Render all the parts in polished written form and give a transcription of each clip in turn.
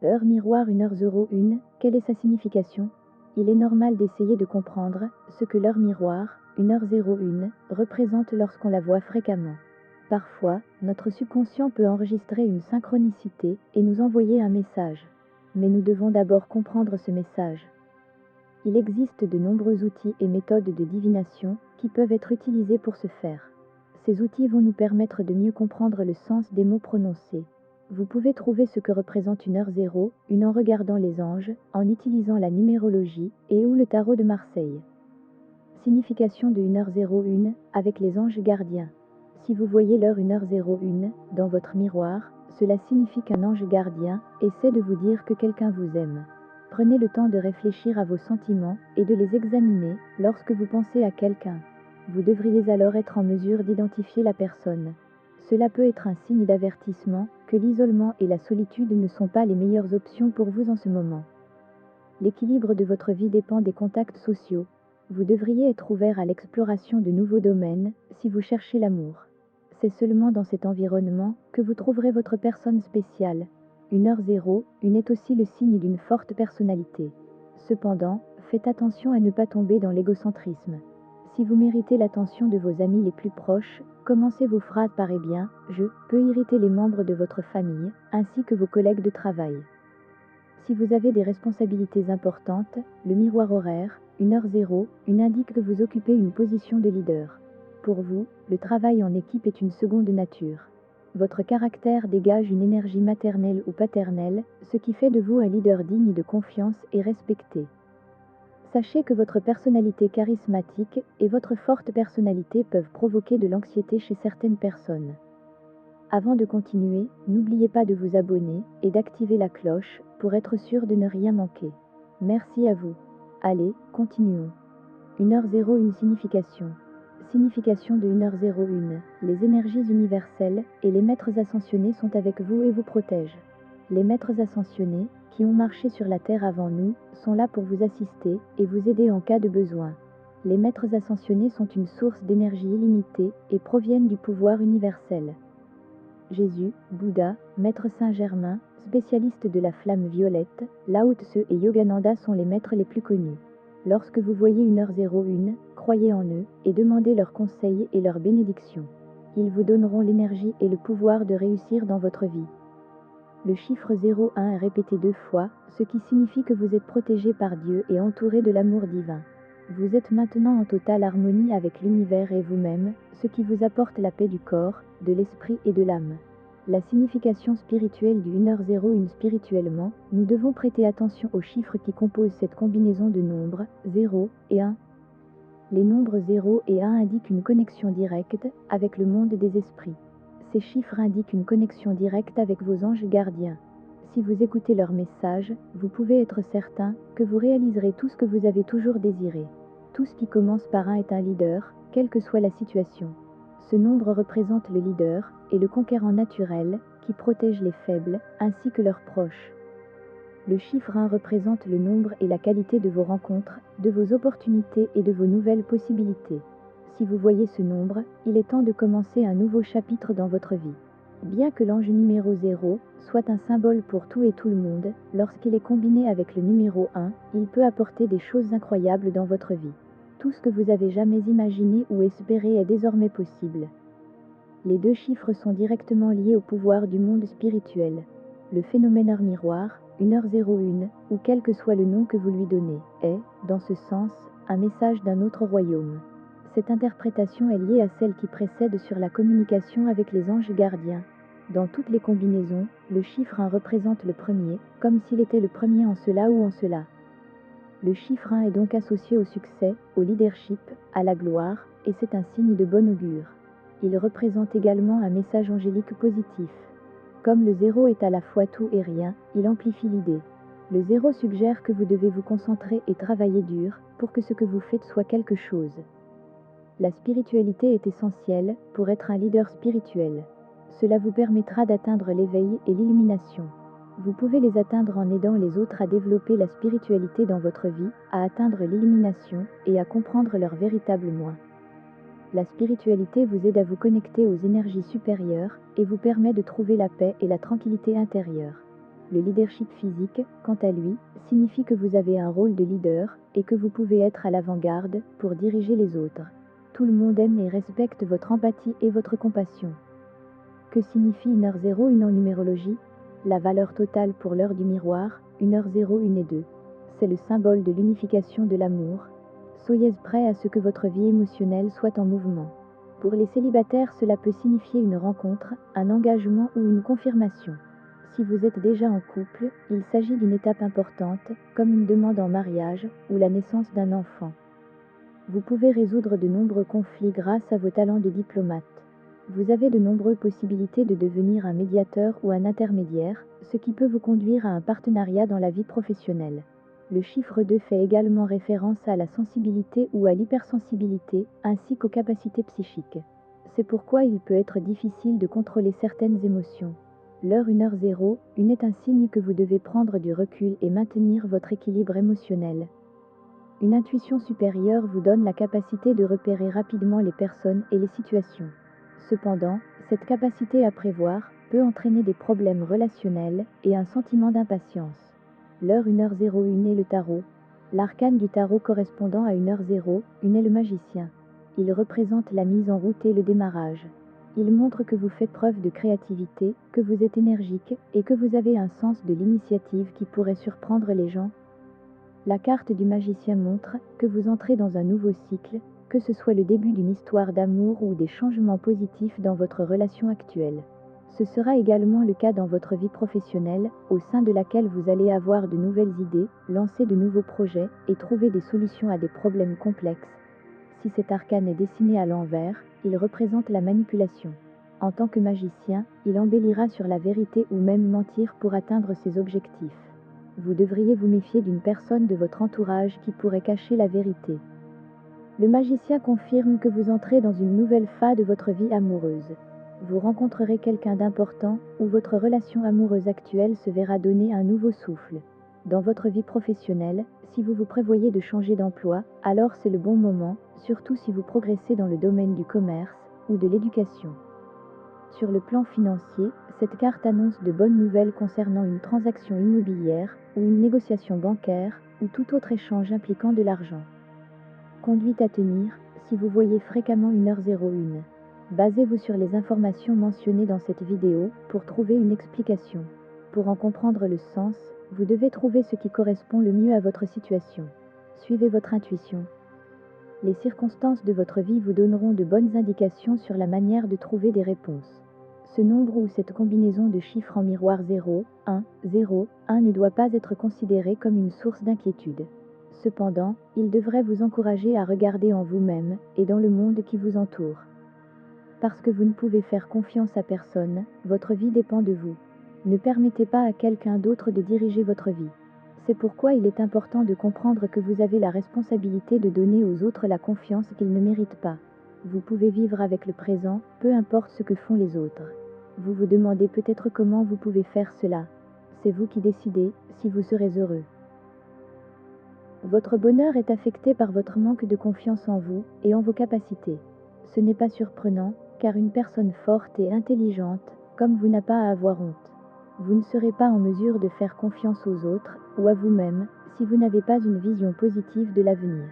Heure miroir 1h01, quelle est sa signification? Il est normal d'essayer de comprendre ce que l'heure miroir, 1h01, représente lorsqu'on la voit fréquemment. Parfois, notre subconscient peut enregistrer une synchronicité et nous envoyer un message. Mais nous devons d'abord comprendre ce message. Il existe de nombreux outils et méthodes de divination qui peuvent être utilisés pour ce faire. Ces outils vont nous permettre de mieux comprendre le sens des mots prononcés. Vous pouvez trouver ce que représente 1h01 en regardant les anges, en utilisant la numérologie et ou le tarot de Marseille. Signification de 1h01 avec les anges gardiens. Si vous voyez l'heure 1h01 dans votre miroir, cela signifie qu'un ange gardien essaie de vous dire que quelqu'un vous aime. Prenez le temps de réfléchir à vos sentiments et de les examiner lorsque vous pensez à quelqu'un. Vous devriez alors être en mesure d'identifier la personne. Cela peut être un signe d'avertissement que l'isolement et la solitude ne sont pas les meilleures options pour vous en ce moment. L'équilibre de votre vie dépend des contacts sociaux. Vous devriez être ouvert à l'exploration de nouveaux domaines si vous cherchez l'amour. C'est seulement dans cet environnement que vous trouverez votre personne spéciale. 1h01 est aussi le signe d'une forte personnalité. Cependant, faites attention à ne pas tomber dans l'égocentrisme. Si vous méritez l'attention de vos amis les plus proches, commencez vos phrases par "eh bien, je" peut irriter les membres de votre famille, ainsi que vos collègues de travail. Si vous avez des responsabilités importantes, le miroir horaire, 1h01 indique que vous occupez une position de leader. Pour vous, le travail en équipe est une seconde nature. Votre caractère dégage une énergie maternelle ou paternelle, ce qui fait de vous un leader digne de confiance et respecté. Sachez que votre personnalité charismatique et votre forte personnalité peuvent provoquer de l'anxiété chez certaines personnes. Avant de continuer, n'oubliez pas de vous abonner et d'activer la cloche pour être sûr de ne rien manquer. Merci à vous. Allez, continuons. 1h01 signification. Signification de 1h01. Les énergies universelles et les maîtres ascensionnés sont avec vous et vous protègent. Les maîtres ascensionnés, qui ont marché sur la terre avant nous, sont là pour vous assister et vous aider en cas de besoin. Les maîtres ascensionnés sont une source d'énergie illimitée et proviennent du pouvoir universel. Jésus, Bouddha, Maître Saint-Germain, spécialiste de la flamme violette, Lao Tse et Yogananda sont les maîtres les plus connus. Lorsque vous voyez 1h01, croyez en eux et demandez leurs conseils et leurs bénédictions. Ils vous donneront l'énergie et le pouvoir de réussir dans votre vie. Le chiffre 01 est répété 2 fois, ce qui signifie que vous êtes protégé par Dieu et entouré de l'amour divin. Vous êtes maintenant en totale harmonie avec l'univers et vous-même, ce qui vous apporte la paix du corps, de l'esprit et de l'âme. La signification spirituelle du 1h01 spirituellement, nous devons prêter attention aux chiffres qui composent cette combinaison de nombres, 0 et 1. Les nombres 0 et 1 indiquent une connexion directe avec le monde des esprits. Ces chiffres indiquent une connexion directe avec vos anges gardiens. Si vous écoutez leurs messages, vous pouvez être certain que vous réaliserez tout ce que vous avez toujours désiré. Tout ce qui commence par 1 est un leader, quelle que soit la situation. Ce nombre représente le leader et le conquérant naturel qui protège les faibles ainsi que leurs proches. Le chiffre 1 représente le nombre et la qualité de vos rencontres, de vos opportunités et de vos nouvelles possibilités. Si vous voyez ce nombre, il est temps de commencer un nouveau chapitre dans votre vie. Bien que l'ange numéro 0 soit un symbole pour tout et tout le monde, lorsqu'il est combiné avec le numéro 1, il peut apporter des choses incroyables dans votre vie. Tout ce que vous avez jamais imaginé ou espéré est désormais possible. Les deux chiffres sont directement liés au pouvoir du monde spirituel. Le phénomène heure miroir, 1h01, ou quel que soit le nom que vous lui donnez, est, dans ce sens, un message d'un autre royaume. Cette interprétation est liée à celle qui précède sur la communication avec les anges gardiens. Dans toutes les combinaisons, le chiffre 1 représente le premier, comme s'il était le premier en cela ou en cela. Le chiffre 1 est donc associé au succès, au leadership, à la gloire, et c'est un signe de bon augure. Il représente également un message angélique positif. Comme le 0 est à la fois tout et rien, il amplifie l'idée. Le 0 suggère que vous devez vous concentrer et travailler dur pour que ce que vous faites soit quelque chose. La spiritualité est essentielle pour être un leader spirituel. Cela vous permettra d'atteindre l'éveil et l'illumination. Vous pouvez les atteindre en aidant les autres à développer la spiritualité dans votre vie, à atteindre l'illumination et à comprendre leur véritable moi. La spiritualité vous aide à vous connecter aux énergies supérieures et vous permet de trouver la paix et la tranquillité intérieure. Le leadership physique, quant à lui, signifie que vous avez un rôle de leader et que vous pouvez être à l'avant-garde pour diriger les autres. Tout le monde aime et respecte votre empathie et votre compassion. Que signifie une heure 01 en numérologie? La valeur totale pour l'heure du miroir, 1h01 et 2. C'est le symbole de l'unification de l'amour. Soyez prêts à ce que votre vie émotionnelle soit en mouvement. Pour les célibataires, cela peut signifier une rencontre, un engagement ou une confirmation. Si vous êtes déjà en couple, il s'agit d'une étape importante, comme une demande en mariage ou la naissance d'un enfant. Vous pouvez résoudre de nombreux conflits grâce à vos talents de diplomate. Vous avez de nombreuses possibilités de devenir un médiateur ou un intermédiaire, ce qui peut vous conduire à un partenariat dans la vie professionnelle. Le chiffre 2 fait également référence à la sensibilité ou à l'hypersensibilité, ainsi qu'aux capacités psychiques. C'est pourquoi il peut être difficile de contrôler certaines émotions. L'heure 1h01 est un signe que vous devez prendre du recul et maintenir votre équilibre émotionnel. Une intuition supérieure vous donne la capacité de repérer rapidement les personnes et les situations. Cependant, cette capacité à prévoir peut entraîner des problèmes relationnels et un sentiment d'impatience. L'heure 1h01 est le tarot. L'arcane du tarot correspondant à 1h01 est le magicien. Il représente la mise en route et le démarrage. Il montre que vous faites preuve de créativité, que vous êtes énergique et que vous avez un sens de l'initiative qui pourrait surprendre les gens. La carte du magicien montre que vous entrez dans un nouveau cycle, que ce soit le début d'une histoire d'amour ou des changements positifs dans votre relation actuelle. Ce sera également le cas dans votre vie professionnelle, au sein de laquelle vous allez avoir de nouvelles idées, lancer de nouveaux projets et trouver des solutions à des problèmes complexes. Si cet arcane est dessiné à l'envers, il représente la manipulation. En tant que magicien, il embellira sur la vérité ou même mentir pour atteindre ses objectifs. Vous devriez vous méfier d'une personne de votre entourage qui pourrait cacher la vérité. Le magicien confirme que vous entrez dans une nouvelle phase de votre vie amoureuse. Vous rencontrerez quelqu'un d'important ou votre relation amoureuse actuelle se verra donner un nouveau souffle. Dans votre vie professionnelle, si vous vous prévoyez de changer d'emploi, alors c'est le bon moment, surtout si vous progressez dans le domaine du commerce ou de l'éducation. Sur le plan financier, cette carte annonce de bonnes nouvelles concernant une transaction immobilière ou une négociation bancaire ou tout autre échange impliquant de l'argent. Conduite à tenir, si vous voyez fréquemment 1h01. Basez-vous sur les informations mentionnées dans cette vidéo pour trouver une explication. Pour en comprendre le sens, vous devez trouver ce qui correspond le mieux à votre situation. Suivez votre intuition. Les circonstances de votre vie vous donneront de bonnes indications sur la manière de trouver des réponses. Ce nombre ou cette combinaison de chiffres en miroir 0, 1, 0, 1 ne doit pas être considéré comme une source d'inquiétude. Cependant, il devrait vous encourager à regarder en vous-même et dans le monde qui vous entoure. Parce que vous ne pouvez faire confiance à personne, votre vie dépend de vous. Ne permettez pas à quelqu'un d'autre de diriger votre vie. C'est pourquoi il est important de comprendre que vous avez la responsabilité de donner aux autres la confiance qu'ils ne méritent pas. Vous pouvez vivre avec le présent, peu importe ce que font les autres. Vous vous demandez peut-être comment vous pouvez faire cela. C'est vous qui décidez si vous serez heureux. Votre bonheur est affecté par votre manque de confiance en vous et en vos capacités. Ce n'est pas surprenant, car une personne forte et intelligente, comme vous, n'a pas à avoir honte. Vous ne serez pas en mesure de faire confiance aux autres ou à vous-même si vous n'avez pas une vision positive de l'avenir.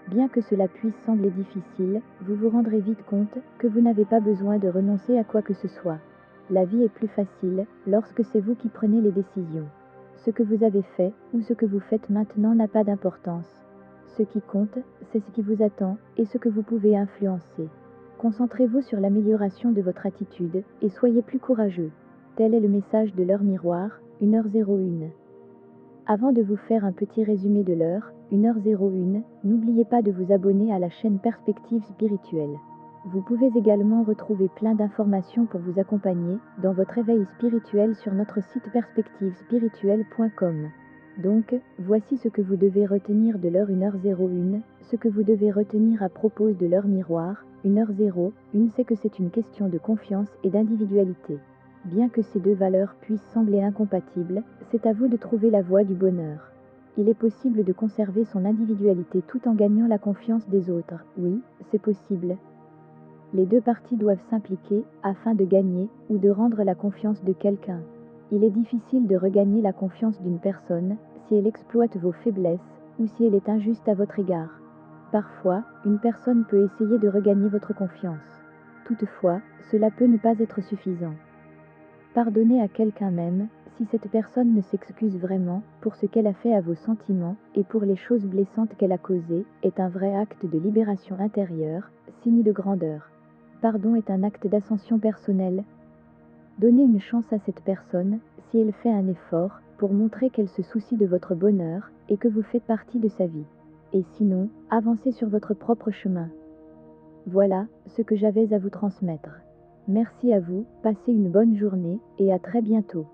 Bien que cela puisse sembler difficile, vous vous rendrez vite compte que vous n'avez pas besoin de renoncer à quoi que ce soit. La vie est plus facile lorsque c'est vous qui prenez les décisions. Ce que vous avez fait ou ce que vous faites maintenant n'a pas d'importance. Ce qui compte, c'est ce qui vous attend et ce que vous pouvez influencer. Concentrez-vous sur l'amélioration de votre attitude et soyez plus courageux. Tel est le message de l'heure miroir, 1h01. Avant de vous faire un petit résumé de l'heure, 1h01, n'oubliez pas de vous abonner à la chaîne Perspective Spirituelle. Vous pouvez également retrouver plein d'informations pour vous accompagner dans votre éveil spirituel sur notre site perspectivespirituelle.com. Donc, voici ce que vous devez retenir de l'heure 1h01, ce que vous devez retenir à propos de l'heure miroir, 1h01, c'est que c'est une question de confiance et d'individualité. Bien que ces deux valeurs puissent sembler incompatibles, c'est à vous de trouver la voie du bonheur. Il est possible de conserver son individualité tout en gagnant la confiance des autres. Oui, c'est possible. Les deux parties doivent s'impliquer afin de gagner ou de rendre la confiance de quelqu'un. Il est difficile de regagner la confiance d'une personne si elle exploite vos faiblesses ou si elle est injuste à votre égard. Parfois, une personne peut essayer de regagner votre confiance. Toutefois, cela peut ne pas être suffisant. Pardonner à quelqu'un même, si cette personne ne s'excuse vraiment pour ce qu'elle a fait à vos sentiments et pour les choses blessantes qu'elle a causées, est un vrai acte de libération intérieure, signe de grandeur. Pardon est un acte d'ascension personnelle. Donnez une chance à cette personne, si elle fait un effort, pour montrer qu'elle se soucie de votre bonheur et que vous faites partie de sa vie. Et sinon, avancez sur votre propre chemin. Voilà ce que j'avais à vous transmettre. Merci à vous, passez une bonne journée et à très bientôt.